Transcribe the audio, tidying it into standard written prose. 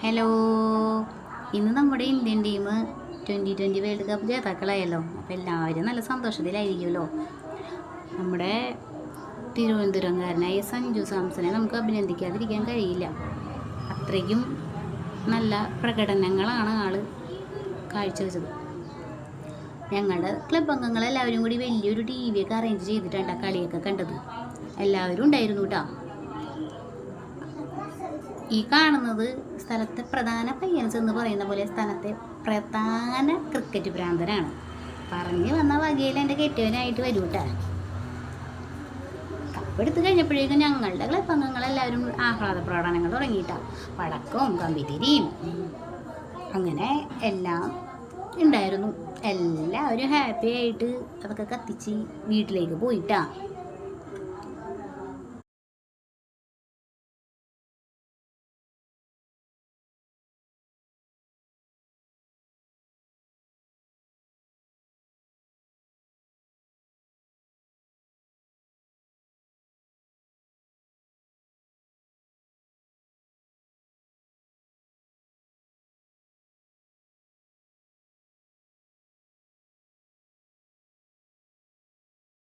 Hello, ഇന്ന് നമ്മുടെ Indian team 2020 world cup ജേതാക്കളായല്ലോ. അപ്പോൾ എല്ലാവരും നല്ല സന്തോഷത്തിലായിരിക്കുമല്ലോ. നമ്മുടെ തിരുവനന്തപുരംകാരനായ സഞ്ജു സാംസനെ നമുക്ക് അഭിനന്ദിക്കാതിരിക്കാൻ കഴിയില്ല. അത്രയ്ക്കും നല്ല പ്രകടനങ്ങളാണ് ആൾ കാഴ്ചവെച്ചത്. ഞങ്ങളുടെ ക്ലബ് അംഗങ്ങളെല്ലാവരും കൂടി വലിയൊരു TV ഒക്കെ അറേഞ്ച് ചെയ്തിട്ടാണ് കളിയൊക്കെ കണ്ടത്. എല്ലാവരും ഉണ്ടായിരുന്നു കേട്ടോ. ഈ കാണുന്നത് സ്ഥലത്തെ പ്രധാന പയ്യൻസ് എന്ന് പറയുന്ന പോലെ സ്ഥലത്തെ പ്രധാന ക്രിക്കറ്റ് ഭ്രാന്തനാണ്. പറഞ്ഞു വന്ന വകയിൽ എൻ്റെ കെട്ടിയവനായിട്ട് വരൂ കേട്ടോ. കപ്പെടുത്ത് കഴിഞ്ഞപ്പോഴേക്കും ഞങ്ങളുടെ ക്ലബ് അംഗങ്ങളെല്ലാവരും ആഹ്ലാദ പ്രകടനങ്ങൾ തുടങ്ങിയിട്ടാണ്. പടക്കവും കമ്പിത്തിരിയും അങ്ങനെ എല്ലാം ഉണ്ടായിരുന്നു. എല്ലാവരും ഹാപ്പി ആയിട്ട് അതൊക്കെ കത്തിച്ച് വീട്ടിലേക്ക് പോയിട്ടാ.